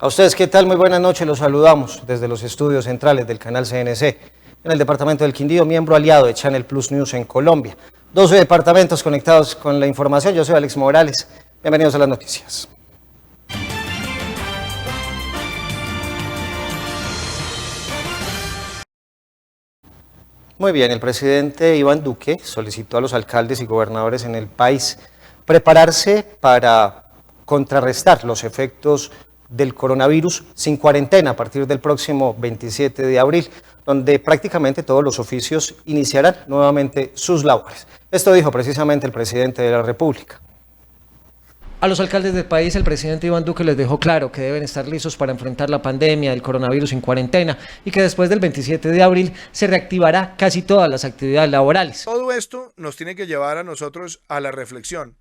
A ustedes, ¿qué tal? Muy buenas noches, los saludamos desde los estudios centrales del canal CNC, en el departamento del Quindío, miembro aliado de Channel Plus News en Colombia. 12 departamentos conectados con la información, yo soy Alex Morales, bienvenidos a las noticias. Muy bien, el presidente Iván Duque solicitó a los alcaldes y gobernadores en el país prepararse para contrarrestar los efectos del coronavirus sin cuarentena a partir del próximo 27 de abril, donde prácticamente todos los oficios iniciarán nuevamente sus labores. Esto dijo precisamente el presidente de la República. A los alcaldes del país, el presidente Iván Duque les dejó claro que deben estar listos para enfrentar la pandemia del coronavirus en cuarentena y que después del 27 de abril se reactivará casi todas las actividades laborales. Todo esto nos tiene que llevar a nosotros a la reflexión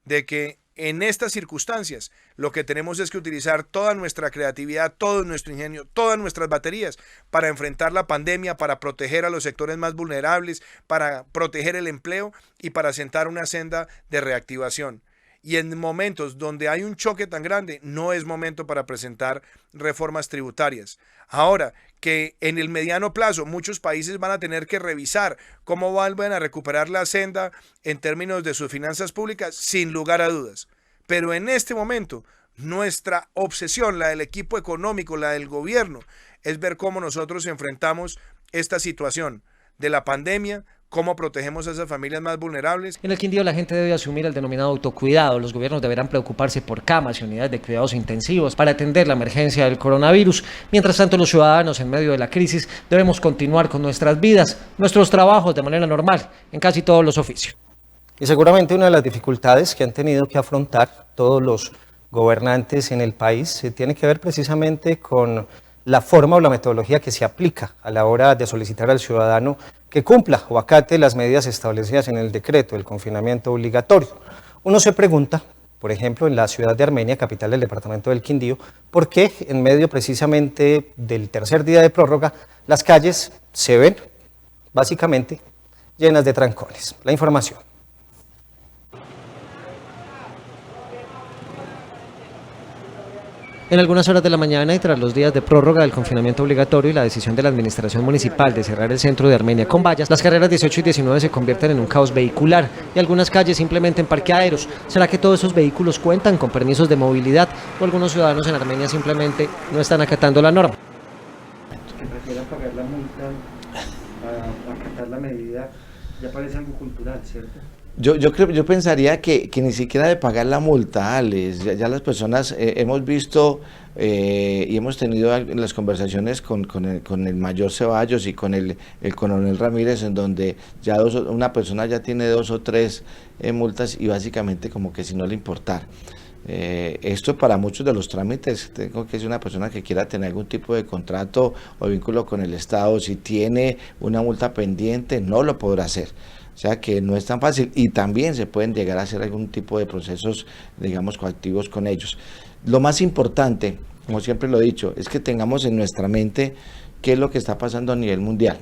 de que en estas circunstancias lo que tenemos es que utilizar toda nuestra creatividad, todo nuestro ingenio, todas nuestras baterías para enfrentar la pandemia, para proteger a los sectores más vulnerables, para proteger el empleo y para sentar una senda de reactivación. Y en momentos donde hay un choque tan grande, no es momento para presentar reformas tributarias. Ahora, que en el mediano plazo muchos países van a tener que revisar cómo vuelven a recuperar la senda en términos de sus finanzas públicas, sin lugar a dudas. Pero en este momento, nuestra obsesión, la del equipo económico, la del gobierno, es ver cómo nosotros enfrentamos esta situación de la pandemia, cómo protegemos a esas familias más vulnerables. En el Quindío la gente debe asumir el denominado autocuidado. Los gobiernos deberán preocuparse por camas y unidades de cuidados intensivos para atender la emergencia del coronavirus. Mientras tanto, los ciudadanos en medio de la crisis debemos continuar con nuestras vidas, nuestros trabajos de manera normal, en casi todos los oficios. Y seguramente una de las dificultades que han tenido que afrontar todos los gobernantes en el país tiene que ver precisamente con la forma o la metodología que se aplica a la hora de solicitar al ciudadano que cumpla o acate las medidas establecidas en el decreto del confinamiento obligatorio. Uno se pregunta, por ejemplo, en la ciudad de Armenia, capital del departamento del Quindío, por qué en medio precisamente del tercer día de prórroga las calles se ven básicamente llenas de trancones. La información. En algunas horas de la mañana y tras los días de prórroga del confinamiento obligatorio y la decisión de la administración municipal de cerrar el centro de Armenia con vallas, las carreras 18 y 19 se convierten en un caos vehicular y algunas calles simplemente en parqueaderos. ¿Será que todos esos vehículos cuentan con permisos de movilidad o algunos ciudadanos en Armenia simplemente no están acatando la norma? Que prefieran pagar la multa a acatar la medida, ya parece algo cultural, ¿cierto? Yo pensaría que ni siquiera de pagar la multa, Alex, ya las personas hemos visto y hemos tenido las conversaciones con el mayor Ceballos y con el coronel Ramírez, en donde ya una persona ya tiene 2 o 3 multas y básicamente como que si no le importara. Esto para muchos de los trámites, tengo que ser una persona que quiera tener algún tipo de contrato o vínculo con el Estado, si tiene una multa pendiente no lo podrá hacer. O sea que no es tan fácil y también se pueden llegar a hacer algún tipo de procesos, digamos, coactivos con ellos. Lo más importante, como siempre lo he dicho, es que tengamos en nuestra mente qué es lo que está pasando a nivel mundial.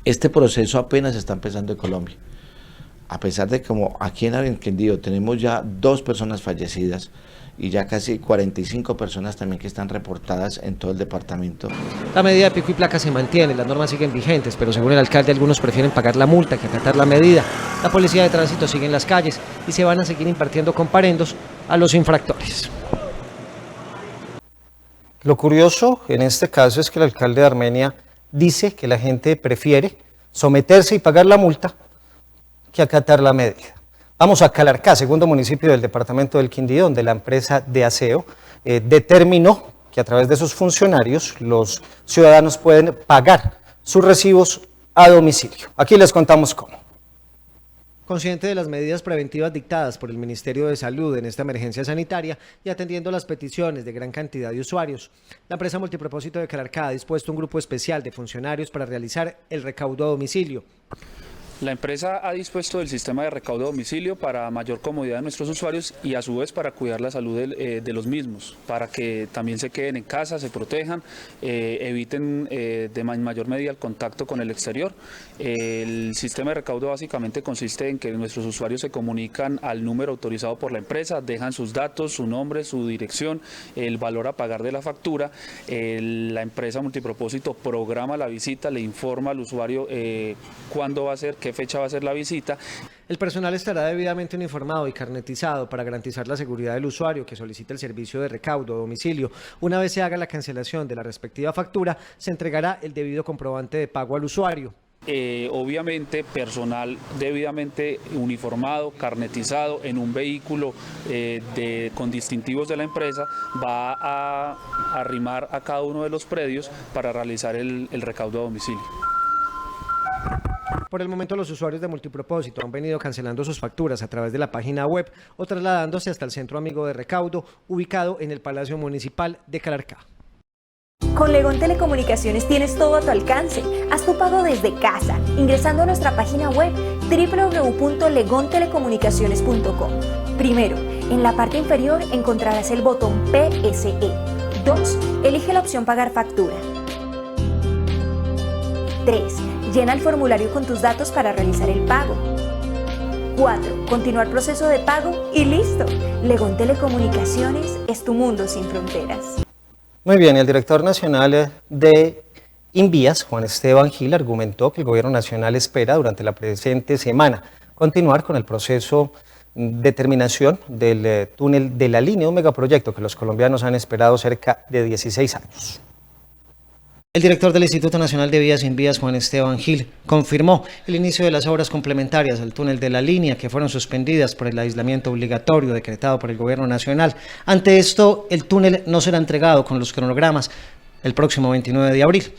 Este proceso apenas está empezando en Colombia. A pesar de que como aquí en el Quindío tenemos ya 2 personas fallecidas y ya casi 45 personas también que están reportadas en todo el departamento. La medida de pico y placa se mantiene, las normas siguen vigentes, pero según el alcalde algunos prefieren pagar la multa que acatar la medida. La policía de tránsito sigue en las calles y se van a seguir impartiendo comparendos a los infractores. Lo curioso en este caso es que el alcalde de Armenia dice que la gente prefiere someterse y pagar la multa que acatar la medida. Vamos a Calarcá, segundo municipio del departamento del Quindío, donde la empresa de aseo determinó que a través de sus funcionarios los ciudadanos pueden pagar sus recibos a domicilio. Aquí les contamos cómo. Consciente de las medidas preventivas dictadas por el Ministerio de Salud en esta emergencia sanitaria y atendiendo las peticiones de gran cantidad de usuarios, la empresa multipropósito de Calarcá ha dispuesto un grupo especial de funcionarios para realizar el recaudo a domicilio. La empresa ha dispuesto el sistema de recaudo a domicilio para mayor comodidad de nuestros usuarios y a su vez para cuidar la salud de los mismos, para que también se queden en casa, se protejan, eviten de mayor medida el contacto con el exterior. El sistema de recaudo básicamente consiste en que nuestros usuarios se comunican al número autorizado por la empresa, dejan sus datos, su nombre, su dirección, el valor a pagar de la factura. La empresa multipropósito programa la visita, le informa al usuario cuándo va a ser, qué fecha va a ser la visita. El personal estará debidamente uniformado y carnetizado para garantizar la seguridad del usuario que solicite el servicio de recaudo a domicilio. Una vez se haga la cancelación de la respectiva factura, se entregará el debido comprobante de pago al usuario. Obviamente personal debidamente uniformado, carnetizado en un vehículo con distintivos de la empresa va a arrimar a cada uno de los predios para realizar el recaudo a domicilio. Por el momento los usuarios de Multipropósito han venido cancelando sus facturas a través de la página web o trasladándose hasta el Centro Amigo de Recaudo, ubicado en el Palacio Municipal de Calarcá. Con Legón Telecomunicaciones tienes todo a tu alcance. Haz tu pago desde casa, ingresando a nuestra página web www.legontelecomunicaciones.com. Primero, en la parte inferior encontrarás el botón PSE. 2. Elige la opción Pagar factura. 3. Llena el formulario con tus datos para realizar el pago. 4. Continuar proceso de pago y listo. Legón Telecomunicaciones es tu mundo sin fronteras. Muy bien, el director nacional de Invías, Juan Esteban Gil, argumentó que el gobierno nacional espera durante la presente semana continuar con el proceso de terminación del túnel de la línea, un megaproyecto que los colombianos han esperado cerca de 16 años. El director del Instituto Nacional de Vías e Invías, Juan Esteban Gil, confirmó el inicio de las obras complementarias al túnel de la línea que fueron suspendidas por el aislamiento obligatorio decretado por el gobierno nacional. Ante esto, el túnel no será entregado con los cronogramas el próximo 29 de abril.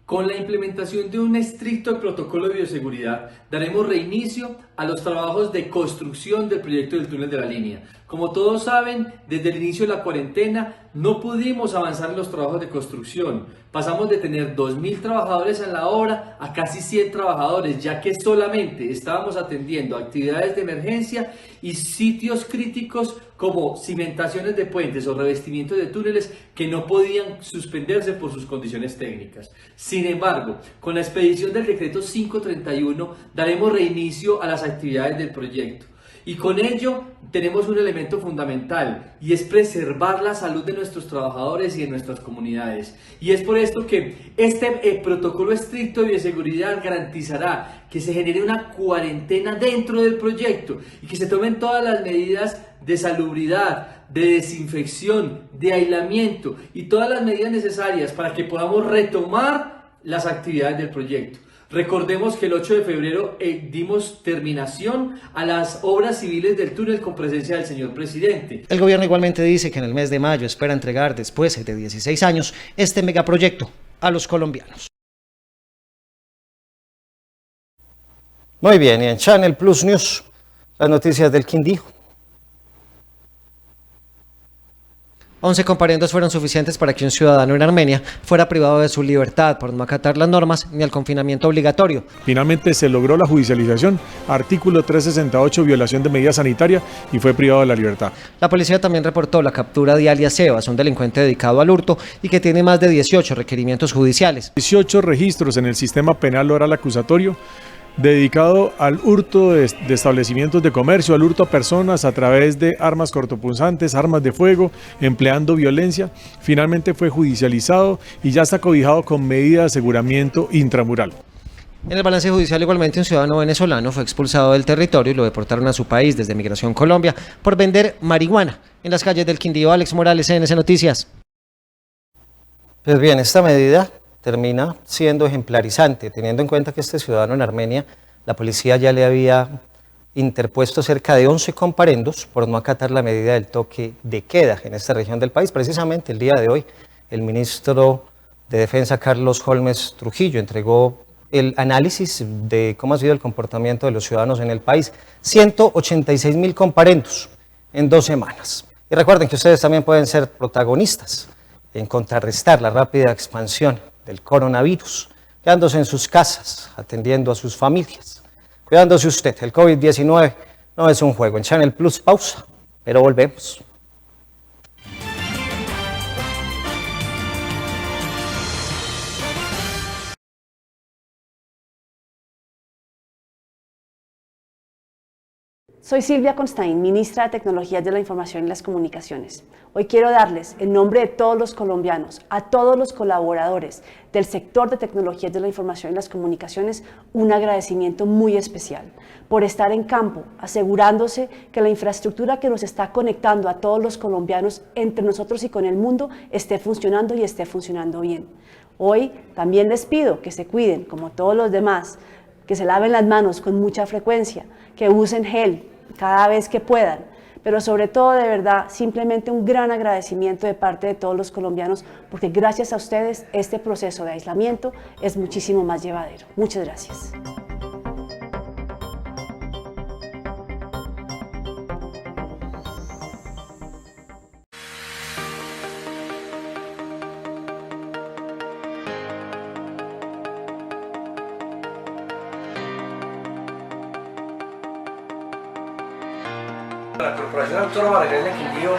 Con la implementación de un estricto protocolo de bioseguridad, daremos reinicio a los trabajos de construcción del proyecto del túnel de la línea. Como todos saben, desde el inicio de la cuarentena no pudimos avanzar en los trabajos de construcción. Pasamos de tener 2.000 trabajadores en la obra a casi 100 trabajadores, ya que solamente estábamos atendiendo actividades de emergencia y sitios críticos como cimentaciones de puentes o revestimiento de túneles que no podían suspenderse por sus condiciones técnicas. Sin embargo, con la expedición del decreto 531 daremos reinicio a las actividades del proyecto. Y con ello tenemos un elemento fundamental y es preservar la salud de nuestros trabajadores y de nuestras comunidades. Y es por esto que este protocolo estricto de bioseguridad garantizará que se genere una cuarentena dentro del proyecto y que se tomen todas las medidas de salubridad, de desinfección, de aislamiento y todas las medidas necesarias para que podamos retomar las actividades del proyecto. Recordemos que el 8 de febrero dimos terminación a las obras civiles del túnel con presencia del señor presidente. El gobierno igualmente dice que en el mes de mayo espera entregar, después de 16 años, este megaproyecto a los colombianos. Muy bien, y en Channel Plus News, las noticias del Quindío. 11 comparendos fueron suficientes para que un ciudadano en Armenia fuera privado de su libertad por no acatar las normas ni el confinamiento obligatorio. Finalmente se logró la judicialización, artículo 368, violación de medida sanitaria, y fue privado de la libertad. La policía también reportó la captura de alias Sebas, un delincuente dedicado al hurto y que tiene más de 18 requerimientos judiciales. 18 registros en el sistema penal oral acusatorio, dedicado al hurto de establecimientos de comercio, al hurto a personas a través de armas cortopunzantes, armas de fuego, empleando violencia. Finalmente fue judicializado y ya está cobijado con medida de aseguramiento intramural. En el balance judicial igualmente un ciudadano venezolano fue expulsado del territorio y lo deportaron a su país desde Migración Colombia por vender marihuana en las calles del Quindío. Alex Morales, CNC Noticias. Pues bien, esta medida termina siendo ejemplarizante, teniendo en cuenta que este ciudadano en Armenia, la policía ya le había interpuesto cerca de 11 comparendos por no acatar la medida del toque de queda en esta región del país. Precisamente el día de hoy, el ministro de Defensa, Carlos Holmes Trujillo, entregó el análisis de cómo ha sido el comportamiento de los ciudadanos en el país. 186.000 comparendos en 2 semanas. Y recuerden que ustedes también pueden ser protagonistas en contrarrestar la rápida expansión del coronavirus, quedándose en sus casas, atendiendo a sus familias. Cuidándose usted, el COVID-19 no es un juego. En Channel Plus, pausa, pero volvemos. Soy Silvia Constaín, ministra de Tecnologías de la Información y las Comunicaciones. Hoy quiero darles, en nombre de todos los colombianos, a todos los colaboradores del sector de Tecnologías de la Información y las Comunicaciones, un agradecimiento muy especial por estar en campo, asegurándose que la infraestructura que nos está conectando a todos los colombianos entre nosotros y con el mundo esté funcionando y esté funcionando bien. Hoy también les pido que se cuiden, como todos los demás, que se laven las manos con mucha frecuencia, que usen gel cada vez que puedan, pero sobre todo, de verdad, simplemente un gran agradecimiento de parte de todos los colombianos, porque gracias a ustedes este proceso de aislamiento es muchísimo más llevadero. Muchas gracias. La Corporación Autónoma Regional del Quindío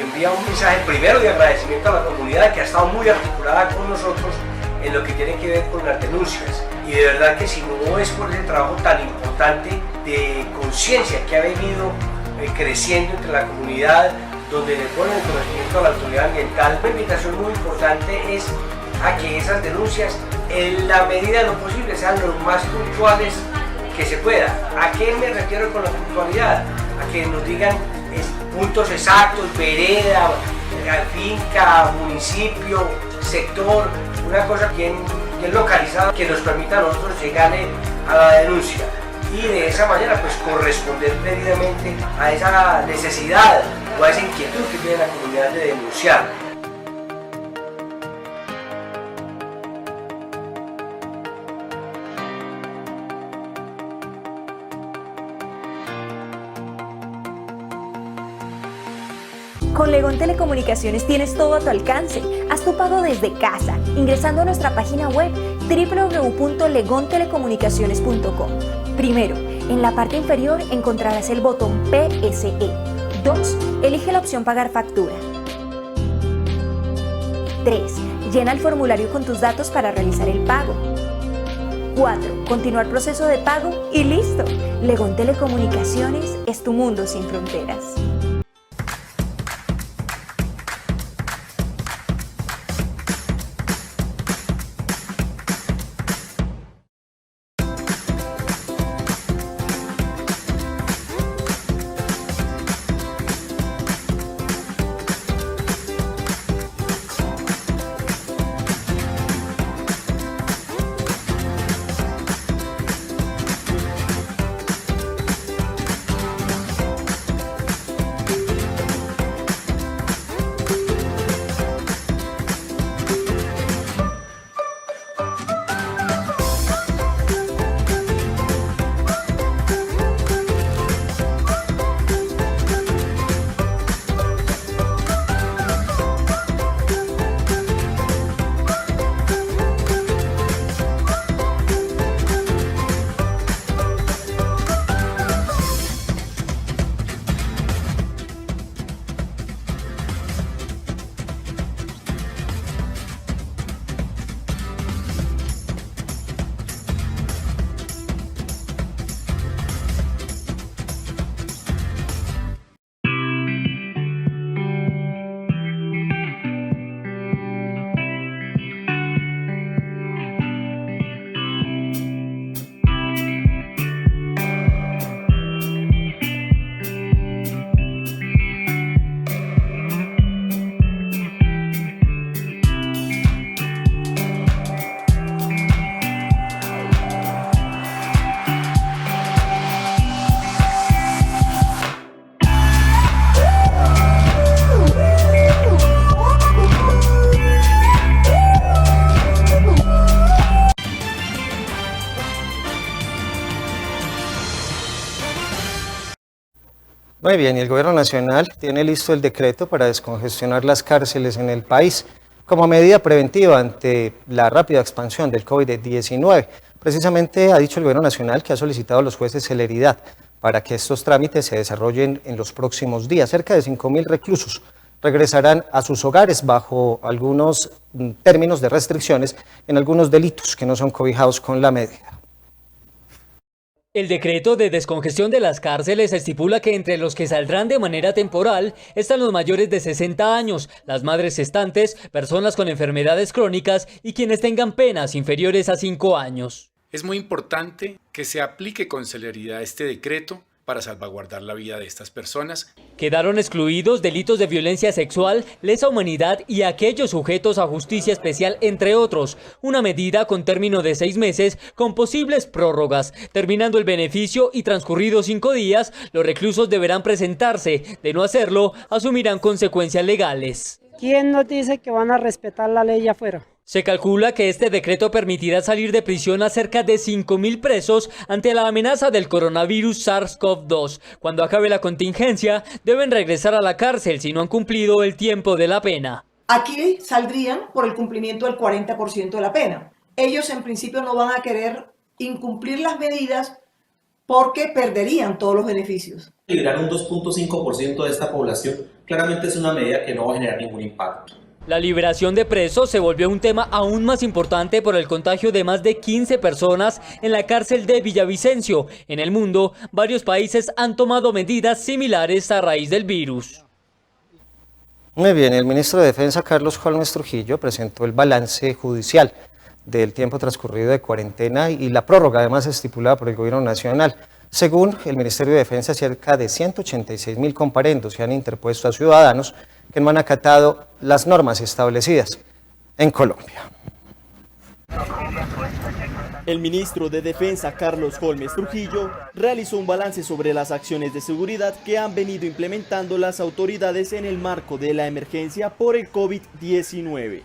envía un mensaje primero de agradecimiento a la comunidad que ha estado muy articulada con nosotros en lo que tiene que ver con las denuncias, y de verdad que si no es por ese trabajo tan importante de conciencia que ha venido creciendo entre la comunidad, donde le ponen el conocimiento a la autoridad ambiental, una invitación muy importante es a que esas denuncias en la medida de lo posible sean lo más puntuales que se pueda. ¿A qué me refiero con la puntualidad? A que nos digan puntos exactos, vereda, finca, municipio, sector, una cosa bien localizada que nos permita a nosotros llegar a la denuncia y de esa manera pues corresponder debidamente a esa necesidad o a esa inquietud que tiene la comunidad de denunciar. Con Legón Telecomunicaciones tienes todo a tu alcance. Haz tu pago desde casa, ingresando a nuestra página web www.legontelecomunicaciones.com. Primero, en la parte inferior encontrarás el botón PSE. 2. Elige la opción Pagar factura. 3. Llena el formulario con tus datos para realizar el pago. 4. Continuar proceso de pago y listo. Legón Telecomunicaciones es tu mundo sin fronteras. Muy bien, y el Gobierno Nacional tiene listo el decreto para descongestionar las cárceles en el país como medida preventiva ante la rápida expansión del COVID-19. Precisamente ha dicho el Gobierno Nacional que ha solicitado a los jueces celeridad para que estos trámites se desarrollen en los próximos días. Cerca de 5.000 reclusos regresarán a sus hogares bajo algunos términos de restricciones en algunos delitos que no son cobijados con la medida. El decreto de descongestión de las cárceles estipula que entre los que saldrán de manera temporal están los mayores de 60 años, las madres gestantes, personas con enfermedades crónicas y quienes tengan penas inferiores a 5 años. Es muy importante que se aplique con celeridad este decreto para salvaguardar la vida de estas personas. Quedaron excluidos delitos de violencia sexual, lesa humanidad y aquellos sujetos a justicia especial, entre otros. Una medida con término de 6 meses con posibles prórrogas. Terminando el beneficio y transcurridos 5 días, los reclusos deberán presentarse. De no hacerlo, asumirán consecuencias legales. ¿Quién nos dice que van a respetar la ley afuera? Se calcula que este decreto permitirá salir de prisión a cerca de 5.000 presos ante la amenaza del coronavirus SARS-CoV-2. Cuando acabe la contingencia, deben regresar a la cárcel si no han cumplido el tiempo de la pena. Aquí saldrían por el cumplimiento del 40% de la pena. Ellos en principio no van a querer incumplir las medidas porque perderían todos los beneficios. Liberar un 2.5% de esta población claramente es una medida que no va a generar ningún impacto. La liberación de presos se volvió un tema aún más importante por el contagio de más de 15 personas en la cárcel de Villavicencio. En el mundo, varios países han tomado medidas similares a raíz del virus. Muy bien, el ministro de Defensa, Carlos Holmes Trujillo, presentó el balance judicial del tiempo transcurrido de cuarentena y la prórroga además estipulada por el Gobierno Nacional. Según el Ministerio de Defensa, cerca de 186.000 comparendos se han interpuesto a ciudadanos que no han acatado las normas establecidas en Colombia. El ministro de Defensa, Carlos Holmes Trujillo, realizó un balance sobre las acciones de seguridad que han venido implementando las autoridades en el marco de la emergencia por el COVID-19.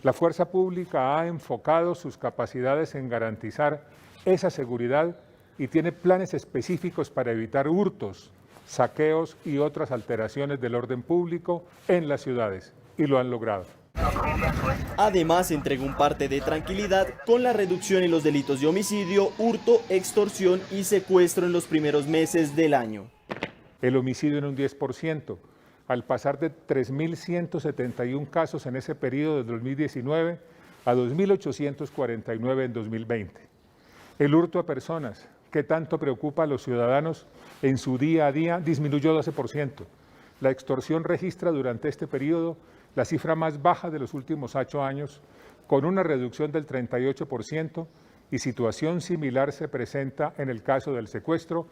La fuerza pública ha enfocado sus capacidades en garantizar esa seguridad y tiene planes específicos para evitar hurtos, saqueos y otras alteraciones del orden público en las ciudades, y lo han logrado. Además, entregó un parte de tranquilidad con la reducción en los delitos de homicidio, hurto, extorsión y secuestro en los primeros meses del año. El homicidio en un 10%, al pasar de 3.171 casos en ese periodo de 2019 a 2.849 en 2020. El hurto a personas, que tanto preocupa a los ciudadanos en su día a día, disminuyó 12%. La extorsión registra durante este periodo la cifra más baja de los últimos 8 años, con una reducción del 38%, y situación similar se presenta en el caso del secuestro.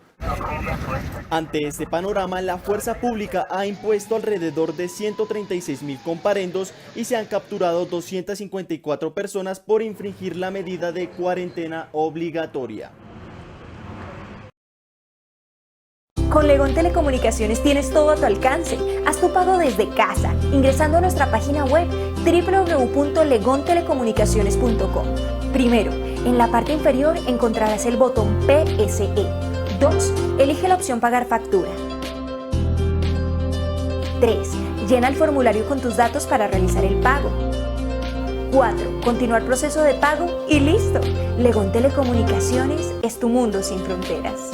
Ante este panorama, la fuerza pública ha impuesto alrededor de 136.000 comparendos y se han capturado 254 personas por infringir la medida de cuarentena obligatoria. Con Legón Telecomunicaciones tienes todo a tu alcance. Haz tu pago desde casa, ingresando a nuestra página web www.legontelecomunicaciones.com. Primero, en la parte inferior encontrarás el botón PSE. 2. Elige la opción Pagar factura. 3. Llena el formulario con tus datos para realizar el pago. 4. Continuar proceso de pago y listo. Legón Telecomunicaciones es tu mundo sin fronteras.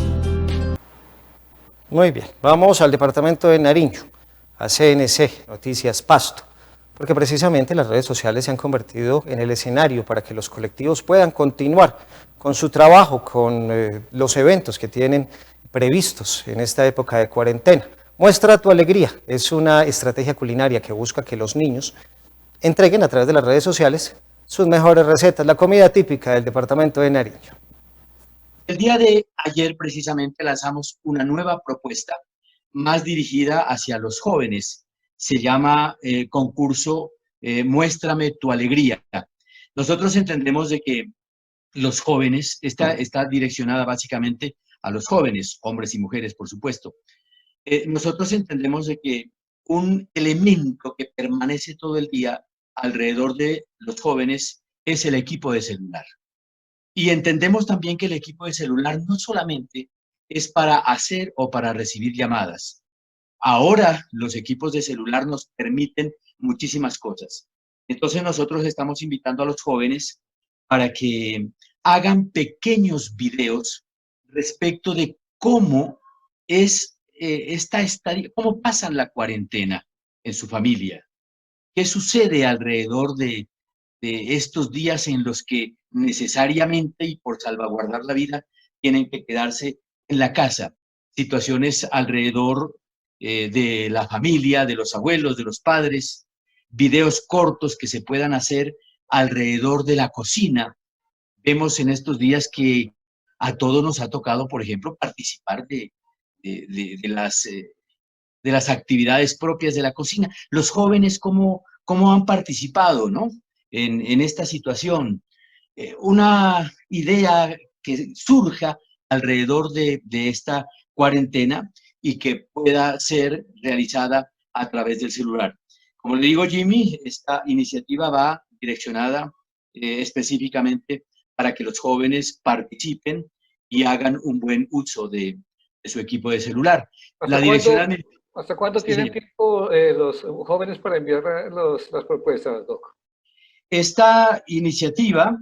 Muy bien, vamos al departamento de Nariño, a CNC, Noticias Pasto, porque precisamente las redes sociales se han convertido en el escenario para que los colectivos puedan continuar con su trabajo, con los eventos que tienen previstos en esta época de cuarentena. Muestra tu alegría, es una estrategia culinaria que busca que los niños entreguen a través de las redes sociales sus mejores recetas, la comida típica del departamento de Nariño. El día de ayer precisamente lanzamos una nueva propuesta más dirigida hacia los jóvenes. Se llama concurso Muéstrame tu alegría. Nosotros entendemos de que los jóvenes, está direccionada básicamente a los jóvenes, hombres y mujeres, por supuesto. Nosotros entendemos de que un elemento que permanece todo el día alrededor de los jóvenes es el equipo de celular. Y entendemos también que el equipo de celular no solamente es para hacer o para recibir llamadas. Ahora los equipos de celular nos permiten muchísimas cosas. Entonces nosotros estamos invitando a los jóvenes para que hagan pequeños videos respecto de cómo es cómo pasan la cuarentena en su familia, qué sucede alrededor de estos días en los que necesariamente y por salvaguardar la vida tienen que quedarse en la casa, situaciones alrededor de la familia, de los abuelos, de los padres, videos cortos que se puedan hacer alrededor de la cocina. Vemos en estos días que a todos nos ha tocado, por ejemplo, participar de las actividades propias de la cocina. Los jóvenes, ¿cómo han participado, ¿no? en esta situación? Una idea que surja alrededor de esta cuarentena y que pueda ser realizada a través del celular. Como le digo, Jimmy, esta iniciativa va direccionada específicamente para que los jóvenes participen y hagan un buen uso de su equipo de celular. ¿Hasta cuándo tienen tiempo los jóvenes para enviar las propuestas, Doc? Esta iniciativa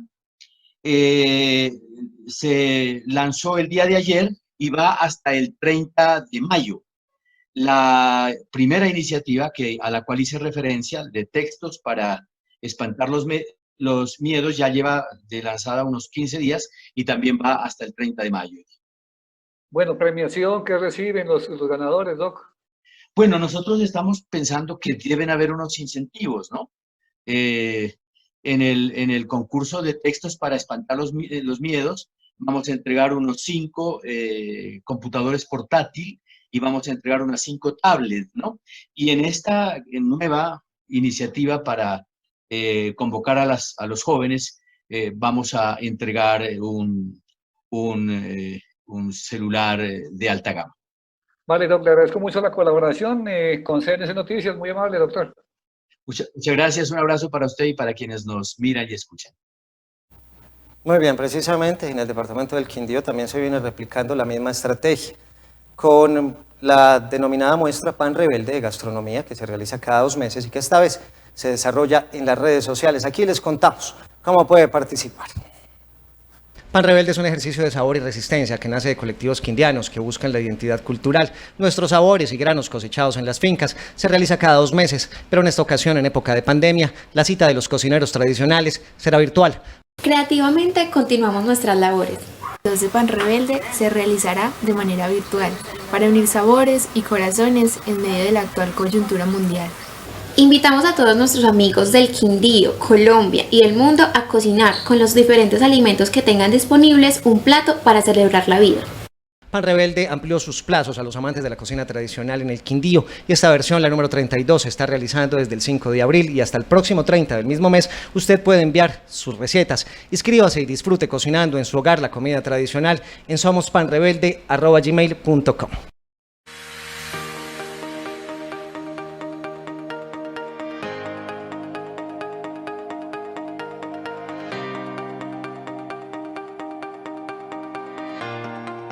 se lanzó el día de ayer y va hasta el 30 de mayo. La primera iniciativa a la cual hice referencia, de textos para espantar los miedos, ya lleva de lanzada unos 15 días y también va hasta el 30 de mayo. Bueno, premiación que reciben los ganadores, Doc. Bueno, nosotros estamos pensando que deben haber unos incentivos, ¿no? En el concurso de textos para espantar los miedos, vamos a entregar unos 5 computadores portátil y vamos a entregar unas 5 tablets, ¿no? Y en esta nueva iniciativa para convocar a los jóvenes, vamos a entregar un celular de alta gama. Vale, Doc, le agradezco mucho la colaboración con CNC Noticias, muy amable, doctor. Muchas gracias, un abrazo para usted y para quienes nos miran y escuchan. Muy bien, precisamente en el departamento del Quindío también se viene replicando la misma estrategia, con la denominada muestra Pan Rebelde de Gastronomía, que se realiza cada 2 meses y que esta vez se desarrolla en las redes sociales. Aquí les contamos cómo puede participar. Pan Rebelde es un ejercicio de sabor y resistencia que nace de colectivos quindianos que buscan la identidad cultural. Nuestros sabores y granos cosechados en las fincas se realiza cada 2 meses, pero en esta ocasión, en época de pandemia, la cita de los cocineros tradicionales será virtual. Creativamente continuamos nuestras labores. Entonces Pan Rebelde se realizará de manera virtual para unir sabores y corazones en medio de la actual coyuntura mundial. Invitamos a todos nuestros amigos del Quindío, Colombia y el mundo a cocinar con los diferentes alimentos que tengan disponibles un plato para celebrar la vida. Pan Rebelde amplió sus plazos a los amantes de la cocina tradicional en el Quindío y esta versión, la número 32, se está realizando desde el 5 de abril y hasta el próximo 30 del mismo mes. Usted puede enviar sus recetas. Inscríbase y disfrute cocinando en su hogar la comida tradicional en somospanrebelde@gmail.com.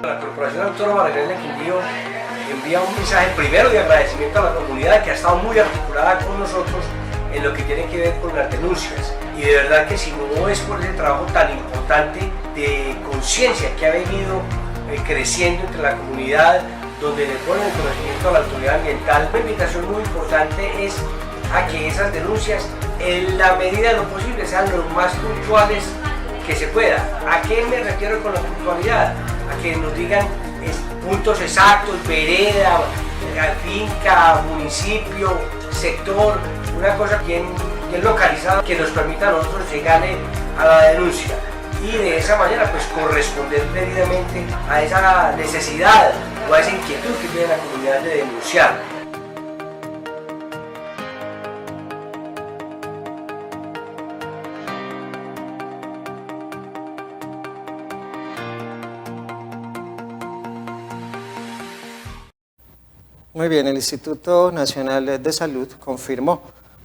La Corporación Autónoma Regional del Quindío envía un mensaje primero de agradecimiento a la comunidad que ha estado muy articulada con nosotros en lo que tiene que ver con las denuncias. Y de verdad que si no es por ese trabajo tan importante de conciencia que ha venido creciendo entre la comunidad, donde le ponen el conocimiento a la autoridad ambiental, una invitación muy importante es a que esas denuncias, en la medida de lo posible, sean lo más puntuales que se pueda. ¿A qué me refiero con la puntualidad? A que nos digan puntos exactos, vereda, finca, municipio, sector, una cosa bien localizada que nos permita a nosotros llegarle a la denuncia y de esa manera pues corresponder debidamente a esa necesidad o a esa inquietud que tiene la comunidad de denunciar. Muy bien, el Instituto Nacional de Salud confirmó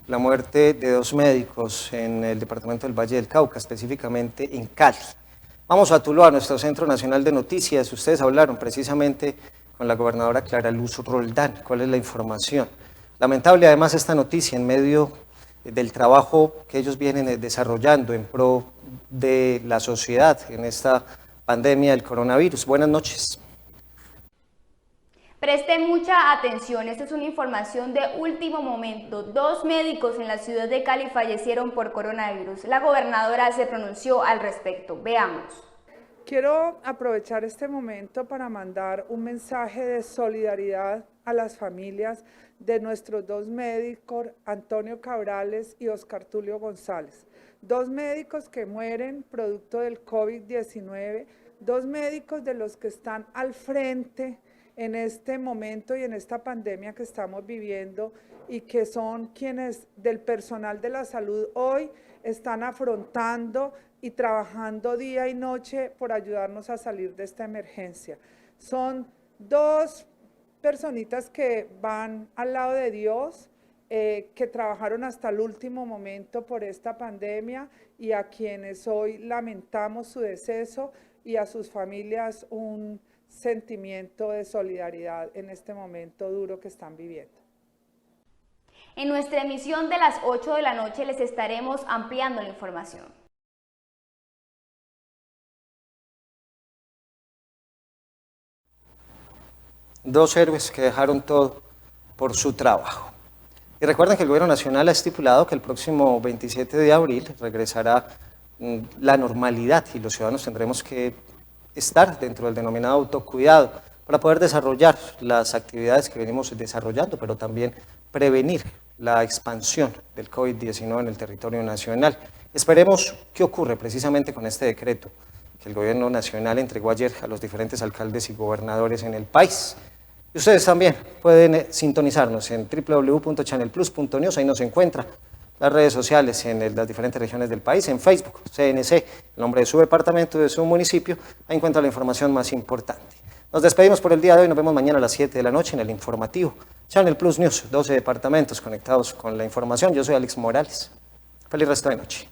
la muerte de 2 médicos en el departamento del Valle del Cauca, específicamente en Cali. Vamos a Tuluá, nuestro Centro Nacional de Noticias. Ustedes hablaron precisamente con la gobernadora Clara Luz Roldán. ¿Cuál es la información? Lamentable además esta noticia en medio del trabajo que ellos vienen desarrollando en pro de la sociedad en esta pandemia del coronavirus. Buenas noches. Preste mucha atención, esta es una información de último momento. 2 médicos en la ciudad de Cali fallecieron por coronavirus. La gobernadora se pronunció al respecto. Veamos. Quiero aprovechar este momento para mandar un mensaje de solidaridad a las familias de nuestros 2 médicos, Antonio Cabrales y Oscar Tulio González. 2 médicos que mueren producto del COVID-19, 2 médicos de los que están al frente en este momento y en esta pandemia que estamos viviendo y que son quienes del personal de la salud hoy están afrontando y trabajando día y noche por ayudarnos a salir de esta emergencia. Son 2 personitas que van al lado de Dios, que trabajaron hasta el último momento por esta pandemia y a quienes hoy lamentamos su deceso y a sus familias un sentimiento de solidaridad en este momento duro que están viviendo. En nuestra emisión de las 8 de la noche les estaremos ampliando la información. Dos héroes que dejaron todo por su trabajo. Y recuerden que el Gobierno Nacional ha estipulado que el próximo 27 de abril regresará la normalidad y los ciudadanos tendremos que estar dentro del denominado autocuidado para poder desarrollar las actividades que venimos desarrollando, pero también prevenir la expansión del COVID-19 en el territorio nacional. Esperemos qué ocurre precisamente con este decreto que el Gobierno Nacional entregó ayer a los diferentes alcaldes y gobernadores en el país. Y ustedes también pueden sintonizarnos en www.channelplus.news, ahí nos encuentra las redes sociales en las diferentes regiones del país, en Facebook, CNC, el nombre de su departamento, de su municipio, ahí encuentra la información más importante. Nos despedimos por el día de hoy, nos vemos mañana a las 7 de la noche en el informativo Channel Plus News, 12 departamentos conectados con la información. Yo soy Alex Morales. Feliz resto de noche.